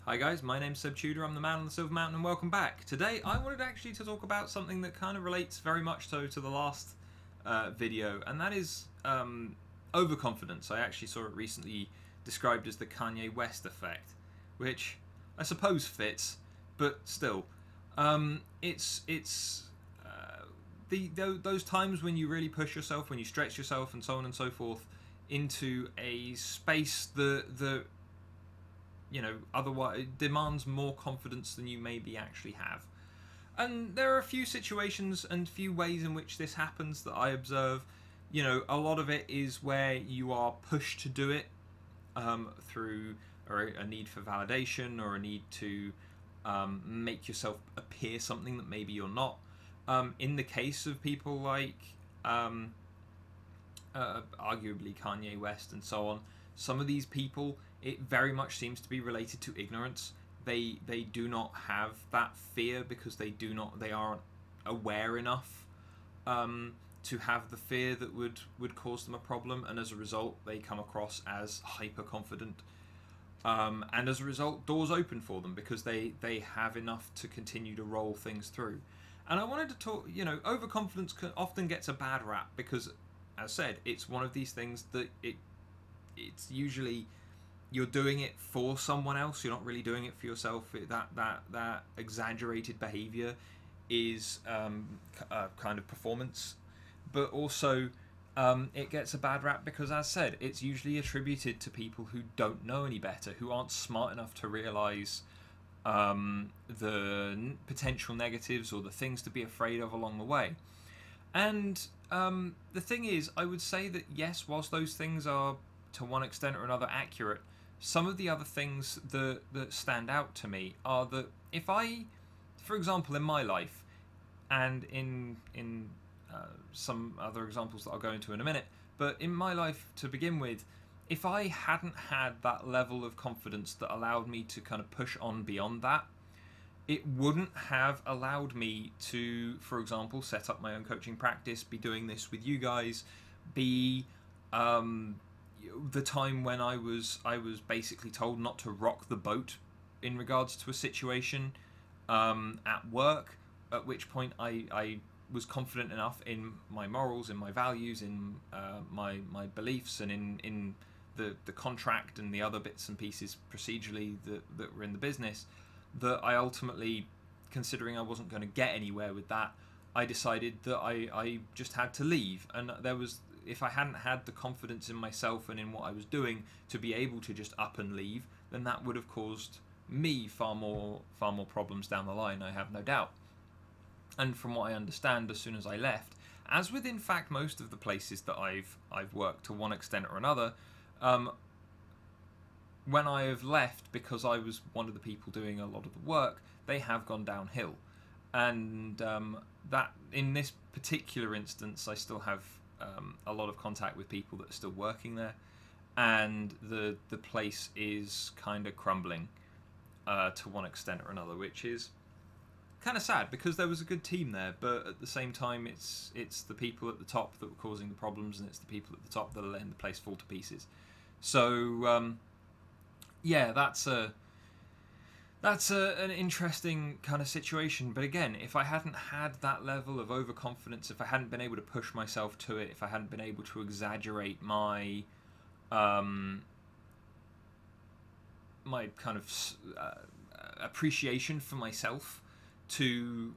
Hi guys, my name's Seb Tudor, I'm the man on the Silver Mountain, and welcome back. Today I wanted actually to talk about something that kind of relates very much so to the last video, and that is overconfidence. I actually saw it recently described as the Kanye West effect, which I suppose fits, but still. Those times when you really push yourself, when you stretch yourself and so on and so forth into a space that otherwise it demands more confidence than you maybe actually have. And there are a few situations and few ways in which this happens that I observe. A lot of it is where you are pushed to do it through a need for validation or a need to make yourself appear something that maybe you're not. In the case of people like arguably Kanye West and so on, some of these people, it very much seems to be related to ignorance. They do not have that fear because they aren't aware enough to have the fear that would cause them a problem, and as a result they come across as hyper confident, and as a result doors open for them because they have enough to continue to roll things through. And I wanted to talk, overconfidence often gets a bad rap because, as said, it's one of these things that it's usually you're doing it for someone else. You're not really doing it for yourself. That exaggerated behavior is kind of performance, but also it gets a bad rap because, as said, it's usually attributed to people who don't know any better, who aren't smart enough to realize the potential negatives or the things to be afraid of along the way. And the thing is, I would say that yes, whilst those things are to one extent or another accurate, some of the other things that stand out to me are that if I, for example, in my life, and in some other examples that I'll go into in a minute, but in my life to begin with, if I hadn't had that level of confidence that allowed me to kind of push on beyond that, it wouldn't have allowed me to, for example, set up my own coaching practice, be doing this with you guys, be the time when I was basically told not to rock the boat in regards to a situation at work, at which point I was confident enough in my morals, in my values, in my beliefs, and in the contract and the other bits and pieces procedurally that were in the business, that I ultimately, considering I wasn't going to get anywhere with that, I decided that I just had to leave. And if I hadn't had the confidence in myself and in what I was doing to be able to just up and leave, then that would have caused me far more problems down the line, I have no doubt. And from what I understand, as soon as I left, as with in fact most of the places that I've worked to one extent or another, when I have left because I was one of the people doing a lot of the work, they have gone downhill. And that in this particular instance, I still have a lot of contact with people that are still working there, and the place is kind of crumbling to one extent or another, which is kind of sad because there was a good team there, but at the same time it's the people at the top that were causing the problems, and it's the people at the top that are letting the place fall to pieces. So yeah, that's an interesting kind of situation. But again, if I hadn't had that level of overconfidence, if I hadn't been able to push myself to it, if I hadn't been able to exaggerate my my kind of appreciation for myself to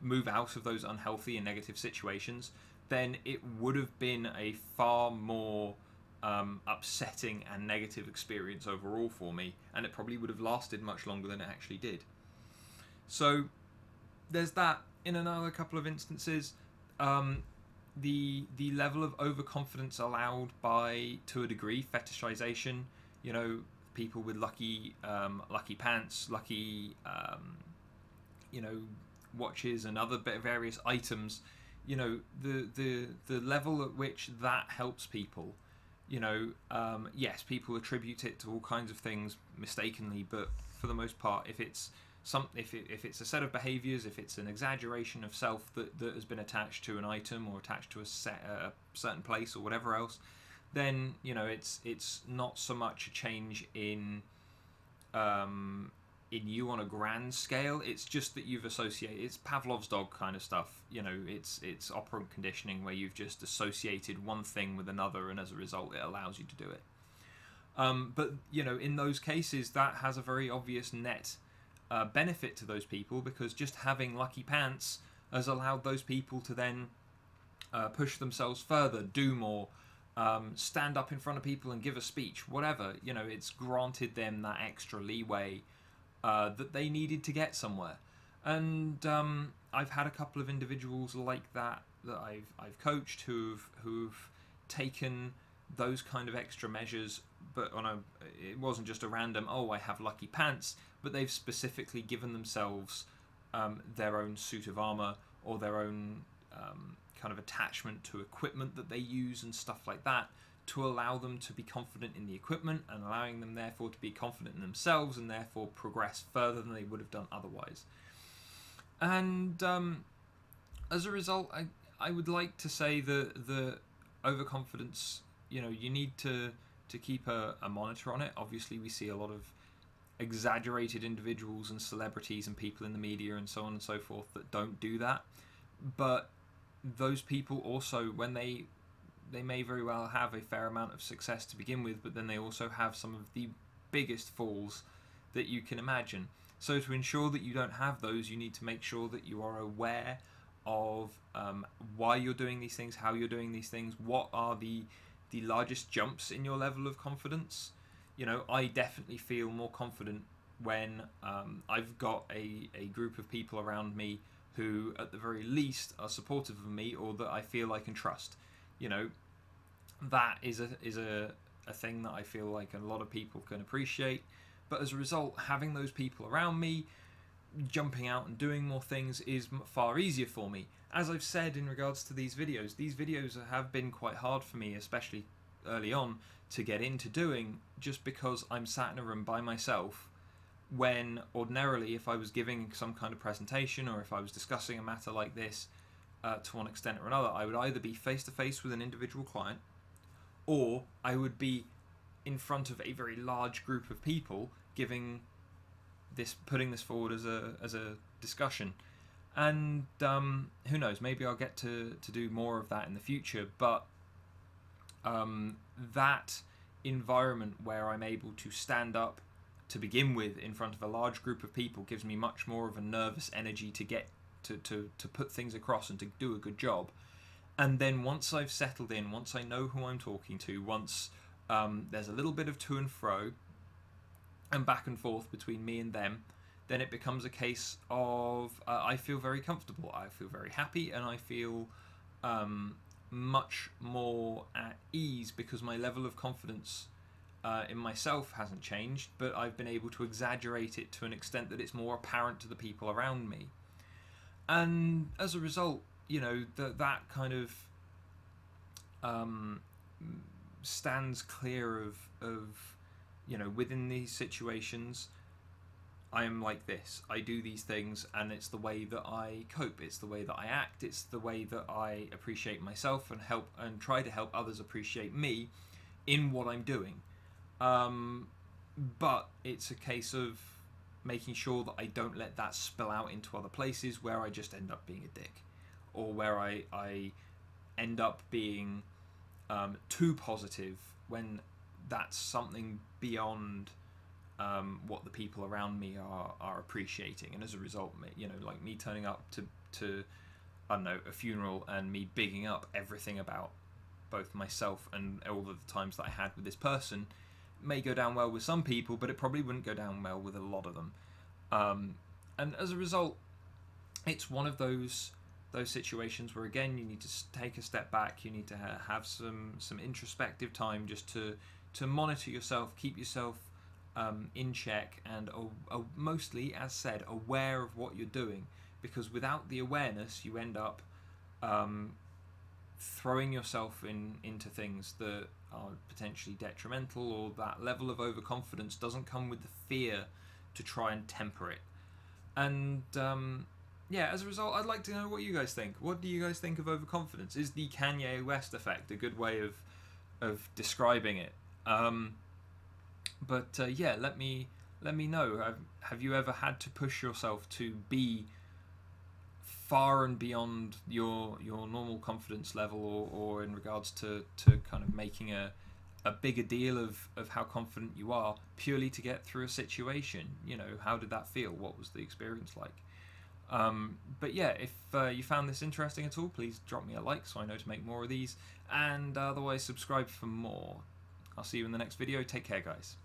move out of those unhealthy and negative situations, then it would have been a far more upsetting and negative experience overall for me, and it probably would have lasted much longer than it actually did. So there's that. In another couple of instances, the level of overconfidence allowed by, to a degree, fetishization. People with lucky pants, lucky watches and other various items. The level at which that helps people. Yes, people attribute it to all kinds of things mistakenly, but for the most part, if it's if it's a set of behaviours, if it's an exaggeration of self that has been attached to an item or attached to a certain place or whatever else, then it's not so much a change in in you on a grand scale. It's just that you've associated. It's Pavlov's dog kind of stuff. You know, it's operant conditioning where you've just associated one thing with another, and as a result, it allows you to do it. But you know, in those cases, that has a very obvious net benefit to those people, because just having lucky pants has allowed those people to then push themselves further, do more, stand up in front of people and give a speech, whatever. You know, it's granted them that extra leeway that they needed to get somewhere. And I've had a couple of individuals like that I've coached who've taken those kind of extra measures, but it wasn't just a random, oh, I have lucky pants, but they've specifically given themselves their own suit of armor, or their own kind of attachment to equipment that they use and stuff like that, to allow them to be confident in the equipment, and allowing them therefore to be confident in themselves, and therefore progress further than they would have done otherwise. And as a result, I would like to say that the overconfidence, you know, you need to keep a monitor on it. Obviously, we see a lot of exaggerated individuals and celebrities and people in the media and so on and so forth that don't do that. But those people also, when they may very well have a fair amount of success to begin with, but then they also have some of the biggest falls that you can imagine. So to ensure that you don't have those, you need to make sure that you are aware of why you're doing these things, how you're doing these things, what are the largest jumps in your level of confidence. You know, I definitely feel more confident when I've got a group of people around me who at the very least are supportive of me, or that I feel I can trust. You know, that is a thing that I feel like a lot of people can appreciate. But as a result, having those people around me, jumping out and doing more things, is far easier for me. As I've said in regards to these videos have been quite hard for me, especially early on, to get into doing, just because I'm sat in a room by myself, when ordinarily if I was giving some kind of presentation, or if I was discussing a matter like this to one extent or another, I would either be face to face with an individual client, or I would be in front of a very large group of people putting this forward as a discussion. And who knows, maybe I'll get to do more of that in the future, but that environment where I'm able to stand up to begin with in front of a large group of people gives me much more of a nervous energy to get to put things across and to do a good job. And then once I've settled in, once I know who I'm talking to, once there's a little bit of to and fro and back and forth between me and them, then it becomes a case of I feel very comfortable, I feel very happy, and I feel much more at ease, because my level of confidence in myself hasn't changed, but I've been able to exaggerate it to an extent that it's more apparent to the people around me. And as a result, you know, that kind of stands clear of, you know, within these situations, I am like this. I do these things, and it's the way that I cope. It's the way that I act. It's the way that I appreciate myself and try to help others appreciate me in what I'm doing. But it's a case of making sure that I don't let that spill out into other places where I just end up being a dick, or where I end up being too positive when that's something beyond what the people around me are appreciating. And as a result, you know, like me turning up to I don't know, a funeral, and me bigging up everything about both myself and all of the times that I had with this person, may go down well with some people, but it probably wouldn't go down well with a lot of them. And as a result, it's one of those situations where, again, you need to take a step back. You need to have some introspective time, just to monitor yourself, keep yourself in check, and mostly, as said, aware of what you're doing. Because without the awareness, you end up throwing yourself into things that are potentially detrimental, or that level of overconfidence doesn't come with the fear to try and temper it. And yeah, as a result, I'd like to know what you guys think. What do you guys think of overconfidence? Is the Kanye West effect a good way of describing it? But yeah, let me let me know. Have you ever had to push yourself to be far and beyond your normal confidence level, or in regards to kind of making a bigger deal of how confident you are, purely to get through a situation? You know, how did that feel? What was the experience like? But yeah, if you found this interesting at all, please drop me a like so I know to make more of these, and otherwise subscribe for more. I'll see you in the next video. Take care, guys.